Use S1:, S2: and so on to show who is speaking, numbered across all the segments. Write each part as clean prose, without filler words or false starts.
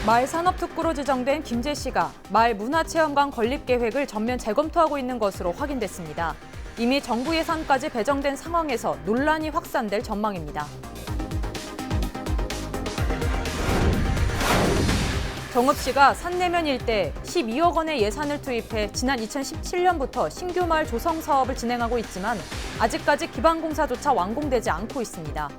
S1: 마을 산업특구로 지정된 김제시가 마을 문화체험관 건립 계획을 전면 재검토하고 있는 것으로 확인됐습니다. 이미 정부 예산까지 배정된 상황에서 논란이 확산될 전망입니다. 정읍시가 산내면 일대에 12억 원의 예산을 투입해 지난 2017년부터 신규 마을 조성 사업을 진행하고 있지만 아직까지 기반공사조차 완공되지 않고 있습니다.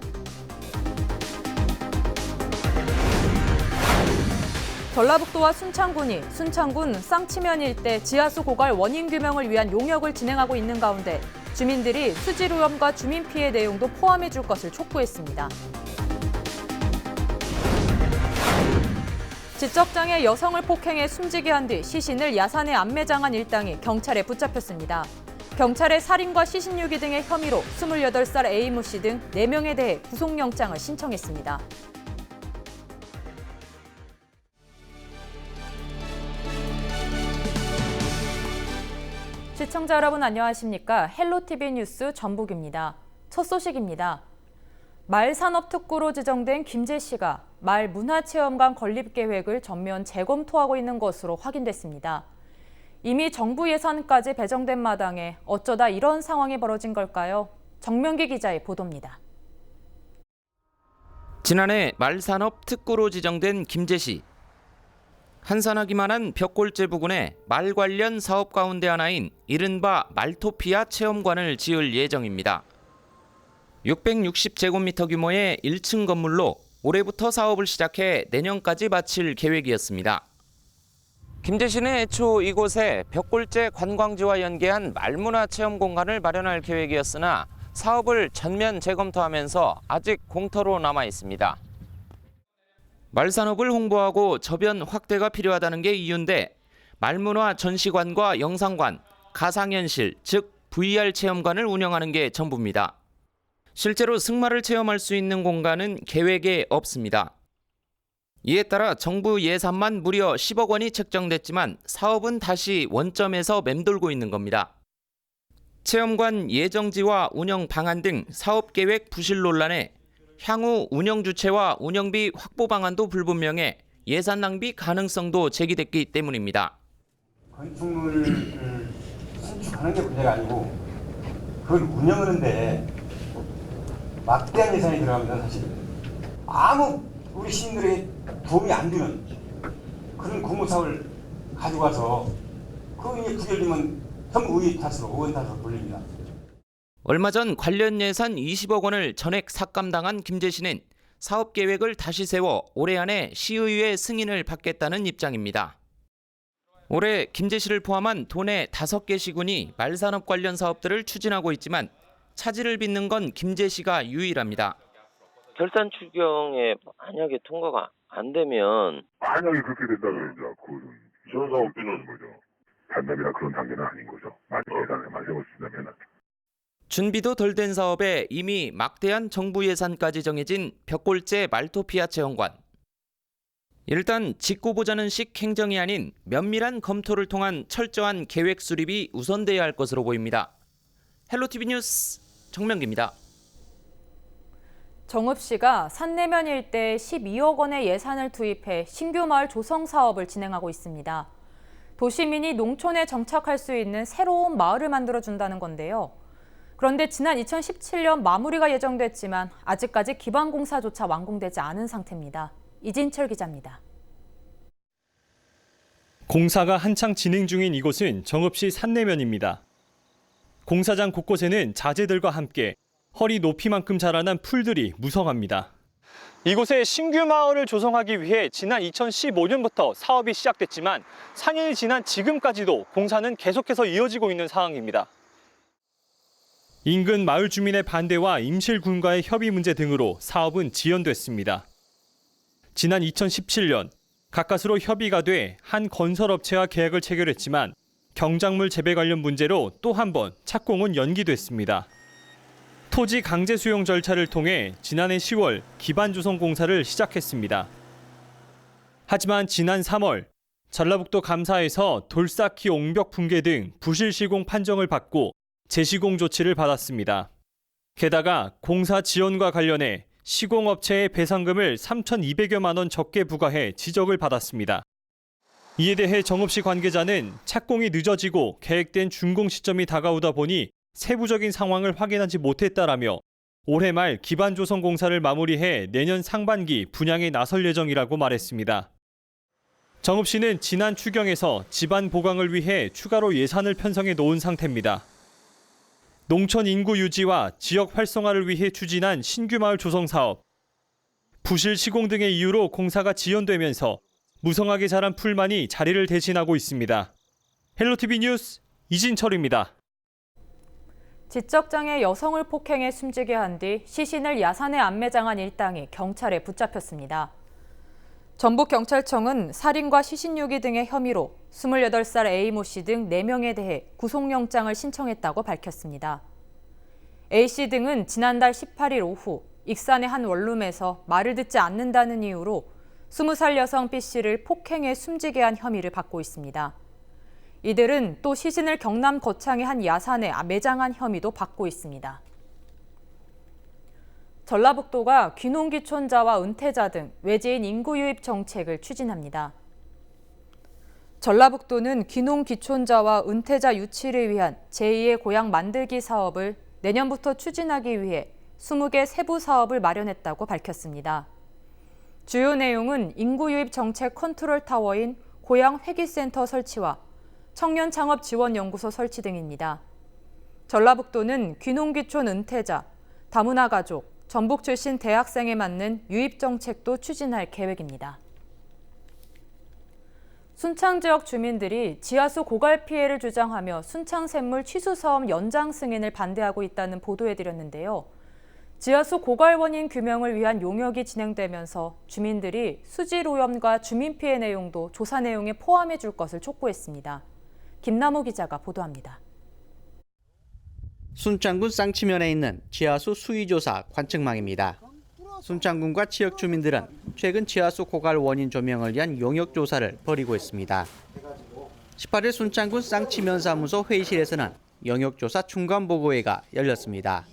S1: 전라북도와 순창군이 순창군 쌍치면 일대 지하수 고갈 원인 규명을 위한 용역을 진행하고 있는 가운데 주민들이 수질오염과 주민 피해 내용도 포함해 줄 것을 촉구했습니다. 지적장애 여성을 폭행해 숨지게 한 뒤 시신을 야산에 안매장한 일당이 경찰에 붙잡혔습니다. 경찰에 살인과 시신유기 등의 혐의로 28살 A모 씨 등 4명에 대해 구속영장을 신청했습니다. 시청자 여러분 안녕하십니까? 헬로티비 뉴스 전북입니다. 첫 소식입니다. 마을 산업특구로 지정된 김제시가 마을 문화체험관 건립 계획을 전면 재검토하고 있는 것으로 확인됐습니다. 이미 정부 예산까지 배정된 마당에 어쩌다 이런 상황이 벌어진 걸까요? 정명기 기자의 보도입니다.
S2: 지난해 마을 산업특구로 지정된 김제시. 한산하기만 한 벽골제 부근에 말 관련 사업 가운데 하나인 이른바 말토피아 체험관을 지을 예정입니다. 660제곱미터 규모의 1층 건물로 올해부터 사업을 시작해 내년까지 마칠 계획이었습니다. 김제시는 애초 이곳에 벽골제 관광지와 연계한 말문화 체험 공간을 마련할 계획이었으나 사업을 전면 재검토하면서 아직 공터로 남아 있습니다. 말산업을 홍보하고 저변 확대가 필요하다는 게 이유인데 말문화 전시관과 영상관, 가상현실, 즉 VR 체험관을 운영하는 게 전부입니다. 실제로 승마를 체험할 수 있는 공간은 계획에 없습니다. 이에 따라 정부 예산만 무려 10억 원이 책정됐지만 사업은 다시 원점에서 맴돌고 있는 겁니다. 체험관 예정지와 운영 방안 등 사업 계획 부실 논란에 향후 운영 주체와 운영비 확보 방안도 불분명해 예산 낭비 가능성도 제기됐기 때문입니다.
S3: 건축물을 신축하는 게 문제가 아니고 그걸 운영하는데 막대한 예산이 들어갑니다. 사실 아무 우리 시민들에게 도움이 안 되는 그런 공모사업을 가지고 와서 그거 이제 부결되면 전부 의원 탓으로 돌립니다.
S2: 얼마 전 관련 예산 20억 원을 전액 삭감당한 김제시는 사업 계획을 다시 세워 올해 안에 시의회 승인을 받겠다는 입장입니다. 올해 김제시를 포함한 도내 5개 시군이 말산업 관련 사업들을 추진하고 있지만 차질을 빚는 건 김제시가 유일합니다.
S4: 결산 추경에 만약에 통과가 안 되면
S5: 만약에 그렇게 된다면 이제 그전 사업 때는 뭐죠? 단답이나 그런 단계는 아닌 거죠. 만약 예산에만 세워진다면.
S2: 준비도 덜 된 사업에 이미 막대한 정부 예산까지 정해진 벽골제 말토피아 체험관. 일단 짓고 보자는 식 행정이 아닌 면밀한 검토를 통한 철저한 계획 수립이 우선돼야 할 것으로 보입니다. 헬로티비 뉴스 정명기입니다.
S1: 정읍시가 산내면 일대에 12억 원의 예산을 투입해 신규 마을 조성 사업을 진행하고 있습니다. 도시민이 농촌에 정착할 수 있는 새로운 마을을 만들어준다는 건데요. 그런데 지난 2017년 마무리가 예정됐지만 아직까지 기반공사조차 완공되지 않은 상태입니다. 이진철 기자입니다.
S6: 공사가 한창 진행 중인 이곳은 정읍시 산내면입니다. 공사장 곳곳에는 자재들과 함께 허리 높이만큼 자라난 풀들이 무성합니다. 이곳에 신규 마을을 조성하기 위해 지난 2015년부터 사업이 시작됐지만 4년이 지난 지금까지도 공사는 계속해서 이어지고 있는 상황입니다. 인근 마을 주민의 반대와 임실군과의 협의 문제 등으로 사업은 지연됐습니다. 지난 2017년 가까스로 협의가 돼 한 건설업체와 계약을 체결했지만 경작물 재배 관련 문제로 또 한 번 착공은 연기됐습니다. 토지 강제 수용 절차를 통해 지난해 10월 기반 조성 공사를 시작했습니다. 하지만 지난 3월 전라북도 감사에서 돌쌓기 옹벽 붕괴 등 부실 시공 판정을 받고 재시공 조치를 받았습니다. 게다가 공사 지연과 관련해 시공업체의 배상금을 3,200여만 원 적게 부과해 지적을 받았습니다. 이에 대해 정읍시 관계자는 착공이 늦어지고 계획된 준공 시점이 다가오다 보니 세부적인 상황을 확인하지 못했다라며 올해 말 기반 조성 공사를 마무리해 내년 상반기 분양에 나설 예정이라고 말했습니다. 정읍시는 지난 추경에서 집안 보강을 위해 추가로 예산을 편성해 놓은 상태입니다. 농촌 인구 유지와 지역 활성화를 위해 추진한 신규 마을 조성 사업, 부실 시공 등의 이유로 공사가 지연되면서 무성하게 자란 풀만이 자리를 대신하고 있습니다. 헬로티비 뉴스 이진철입니다.
S1: 지적장애 여성을 폭행해 숨지게 한 뒤 시신을 야산에 안매장한 일당이 경찰에 붙잡혔습니다. 전북경찰청은 살인과 시신유기 등의 혐의로 28살 A모 씨 등 4명에 대해 구속영장을 신청했다고 밝혔습니다. A씨 등은 지난달 18일 오후 익산의 한 원룸에서 말을 듣지 않는다는 이유로 20살 여성 B씨를 폭행해 숨지게 한 혐의를 받고 있습니다. 이들은 또 시신을 경남 거창의 한 야산에 매장한 혐의도 받고 있습니다. 전라북도가 귀농귀촌자와 은퇴자 등 외지인 인구 유입 정책을 추진합니다. 전라북도는 귀농귀촌자와 은퇴자 유치를 위한 제2의 고향 만들기 사업을 내년부터 추진하기 위해 20개 세부 사업을 마련했다고 밝혔습니다. 주요 내용은 인구 유입 정책 컨트롤 타워인 고향 회귀센터 설치와 청년 창업 지원 연구소 설치 등입니다. 전라북도는 귀농귀촌 은퇴자, 다문화 가족, 전북 출신 대학생에 맞는 유입 정책도 추진할 계획입니다. 순창 지역 주민들이 지하수 고갈 피해를 주장하며 순창 샘물 취수 사업 연장 승인을 반대하고 있다는 보도해드렸는데요. 지하수 고갈 원인 규명을 위한 용역이 진행되면서 주민들이 수질 오염과 주민 피해 내용도 조사 내용에 포함해 줄 것을 촉구했습니다. 김남호 기자가 보도합니다.
S7: 순창군 쌍치면에 있는 지하수 수위조사 관측망입니다. 순창군과 지역 주민들은 최근 지하수 고갈 원인 조명을 위한 용역 조사를 벌이고 있습니다. 18일 순창군 쌍치면 사무소 회의실에서는 영역조사 중간보고회가 열렸습니다.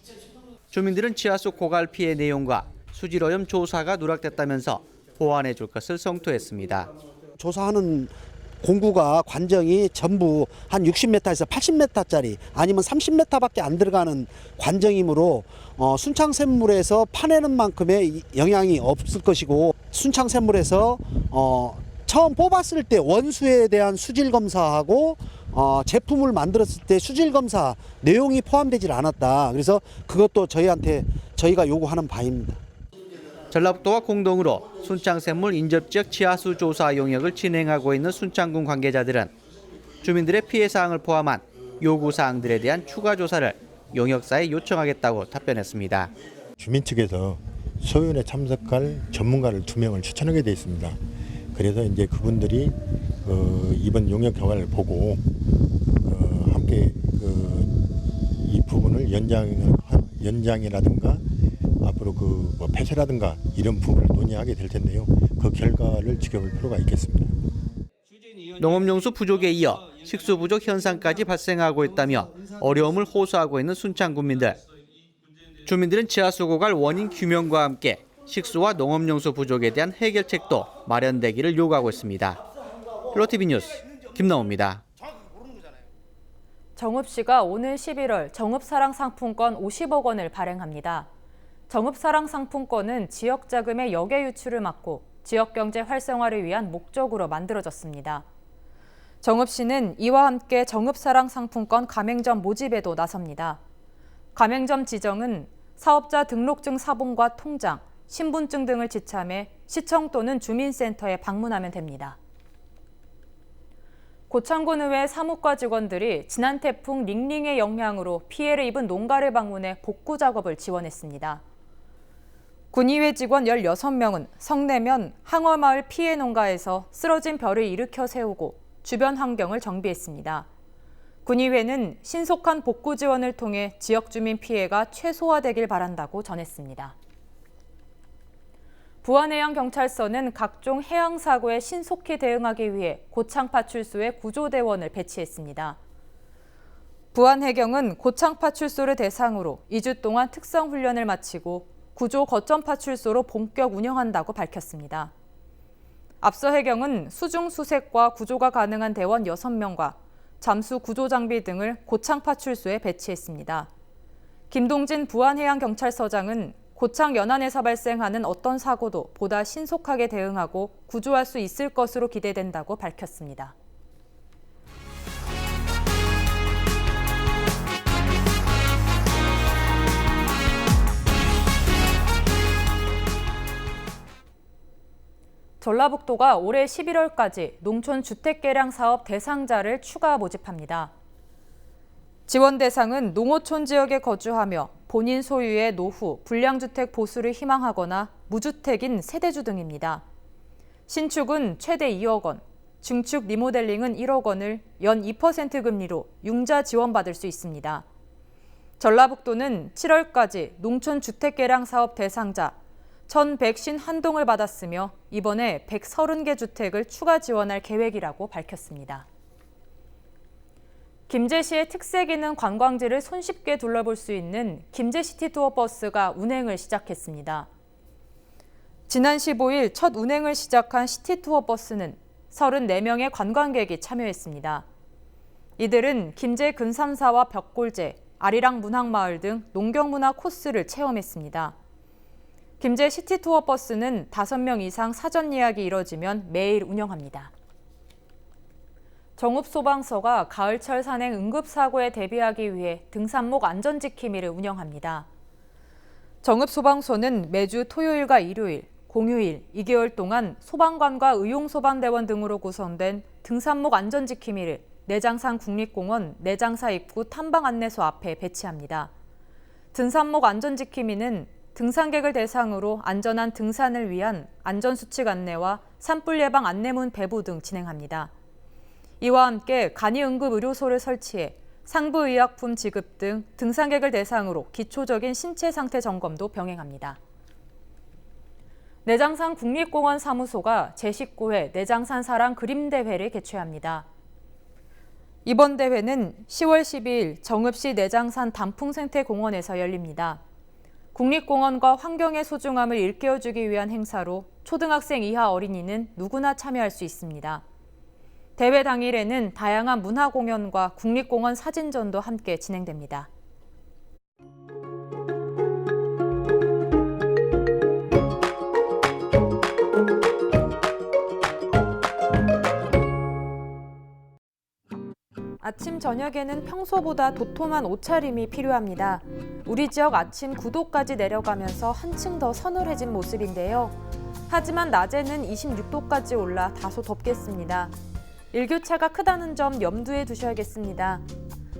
S7: 주민들은 지하수 고갈 피해 내용과 수질오염 조사가 누락됐다면서 보완해 줄 것을 성토했습니다.
S8: 조사하는 공구가 관정이 전부 한 60m에서 80m짜리 아니면 30m밖에 안 들어가는 관정이므로 순창샘물에서 파내는 만큼의 영향이 없을 것이고 순창샘물에서 처음 뽑았을 때 원수에 대한 수질 검사하고 제품을 만들었을 때 수질 검사 내용이 포함되질 않았다. 그래서 그것도 저희가 요구하는 바입니다.
S7: 전라북도와 공동으로 순창샘물 인접지역 지하수 조사 용역을 진행하고 있는 순창군 관계자들은 주민들의 피해 사항을 포함한 요구 사항들에 대한 추가 조사를 용역사에 요청하겠다고 답변했습니다.
S9: 주민 측에서 소연에 참석할 전문가를 2명을 추천하게 돼 있습니다. 그래서 이제 그분들이 이번 용역 결과를 보고 함께 이 부분을 연장이라든가 앞으로 뭐 폐쇄라든가 이런 부분을 논의하게 될 텐데요. 그 결과를 지켜볼 필요가 있겠습니다.
S7: 농업용수 부족에 이어 식수 부족 현상까지 발생하고 있다며 어려움을 호소하고 있는 순창군민들. 주민들은 지하수 고갈 원인 규명과 함께 식수와 농업용수 부족에 대한 해결책도 마련되기를 요구하고 있습니다. 헬로티비 뉴스 김나옵니다.
S1: 정읍시가 오는 11월 정읍사랑 상품권 50억 원을 발행합니다. 정읍사랑 상품권은 지역 자금의 역외 유출을 막고 지역 경제 활성화를 위한 목적으로 만들어졌습니다. 정읍시는 이와 함께 정읍사랑 상품권 가맹점 모집에도 나섭니다. 가맹점 지정은 사업자 등록증 사본과 통장, 신분증 등을 지참해 시청 또는 주민센터에 방문하면 됩니다. 고창군 의회 사무과 직원들이 지난 태풍 링링의 영향으로 피해를 입은 농가를 방문해 복구 작업을 지원했습니다. 군의회 직원 16명은 성내면 항어마을 피해 농가에서 쓰러진 벼를 일으켜 세우고 주변 환경을 정비했습니다. 군의회는 신속한 복구 지원을 통해 지역 주민 피해가 최소화되길 바란다고 전했습니다. 부안해양경찰서는 각종 해양사고에 신속히 대응하기 위해 고창파출소에 구조대원을 배치했습니다. 부안해경은 고창파출소를 대상으로 2주 동안 특성훈련을 마치고 구조 거점 파출소로 본격 운영한다고 밝혔습니다. 앞서 해경은 수중 수색과 구조가 가능한 대원 6명과 잠수 구조 장비 등을 고창 파출소에 배치했습니다. 김동진 부안해양경찰서장은 고창 연안에서 발생하는 어떤 사고도 보다 신속하게 대응하고 구조할 수 있을 것으로 기대된다고 밝혔습니다. 전라북도가 올해 11월까지 농촌 주택개량 사업 대상자를 추가 모집합니다. 지원 대상은 농어촌 지역에 거주하며 본인 소유의 노후, 불량주택 보수를 희망하거나 무주택인 세대주 등입니다. 신축은 최대 2억 원, 증축 리모델링은 1억 원을 연 2% 금리로 융자 지원받을 수 있습니다. 전라북도는 7월까지 농촌 주택개량 사업 대상자 1,151동을 받았으며 이번에 130개 주택을 추가 지원할 계획이라고 밝혔습니다. 김제시의 특색 있는 관광지를 손쉽게 둘러볼 수 있는 김제시티 투어 버스가 운행을 시작했습니다. 지난 15일 첫 운행을 시작한 시티 투어 버스는 34명의 관광객이 참여했습니다. 이들은 김제 근삼사와 벽골제, 아리랑 문학마을 등 농경문화 코스를 체험했습니다. 김제 시티 투어 버스는 5명 이상 사전 예약이 이뤄지면 매일 운영합니다. 정읍소방서가 가을철 산행 응급사고에 대비하기 위해 등산목 안전지킴이를 운영합니다. 정읍소방서는 매주 토요일과 일요일, 공휴일 2개월 동안 소방관과 의용소방대원 등으로 구성된 등산목 안전지킴이를 내장산 국립공원 내장사 입구 탐방안내소 앞에 배치합니다. 등산목 안전지킴이는 등산객을 대상으로 안전한 등산을 위한 안전수칙 안내와 산불 예방 안내문 배부 등 진행합니다. 이와 함께 간이응급의료소를 설치해 상부의약품 지급 등 등산객을 대상으로 기초적인 신체 상태 점검도 병행합니다. 내장산 국립공원 사무소가 제19회 내장산 사랑 그림대회를 개최합니다. 이번 대회는 10월 12일 정읍시 내장산 단풍생태공원에서 열립니다. 국립공원과 환경의 소중함을 일깨워주기 위한 행사로 초등학생 이하 어린이는 누구나 참여할 수 있습니다. 대회 당일에는 다양한 문화 공연과 국립공원 사진전도 함께 진행됩니다. 아침 저녁에는 평소보다 도톰한 옷차림이 필요합니다. 우리 지역 아침 9도까지 내려가면서 한층 더 서늘해진 모습인데요. 하지만 낮에는 26도까지 올라 다소 덥겠습니다. 일교차가 크다는 점 염두에 두셔야겠습니다.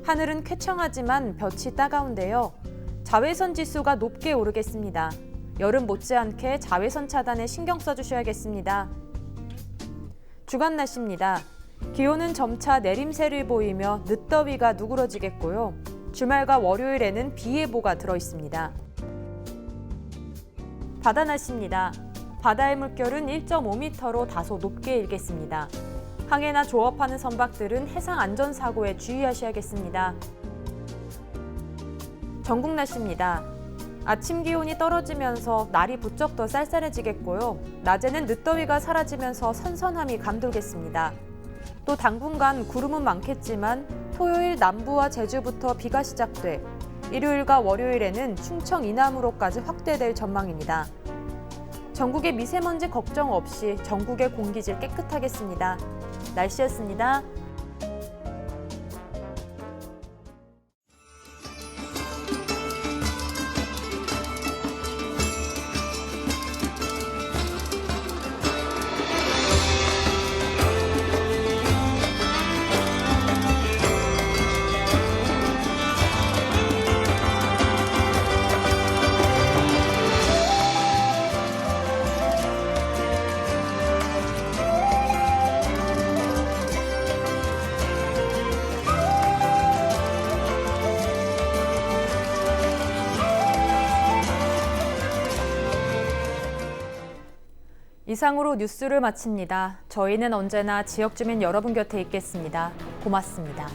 S1: 하늘은 쾌청하지만 볕이 따가운데요. 자외선 지수가 높게 오르겠습니다. 여름 못지않게 자외선 차단에 신경 써주셔야겠습니다. 주간 날씨입니다. 기온은 점차 내림세를 보이며 늦더위가 누그러지겠고요. 주말과 월요일에는 비 예보가 들어있습니다. 바다 날씨입니다. 바다의 물결은 1.5m로 다소 높게 일겠습니다. 항해나 조업하는 선박들은 해상 안전사고에 주의하셔야겠습니다. 전국 날씨입니다. 아침 기온이 떨어지면서 날이 부쩍 더 쌀쌀해지겠고요. 낮에는 늦더위가 사라지면서 선선함이 감돌겠습니다. 또 당분간 구름은 많겠지만 토요일 남부와 제주부터 비가 시작돼 일요일과 월요일에는 충청 이남으로까지 확대될 전망입니다. 전국의 미세먼지 걱정 없이 전국의 공기질 깨끗하겠습니다. 날씨였습니다. 이상으로 뉴스를 마칩니다. 저희는 언제나 지역 주민 여러분 곁에 있겠습니다. 고맙습니다.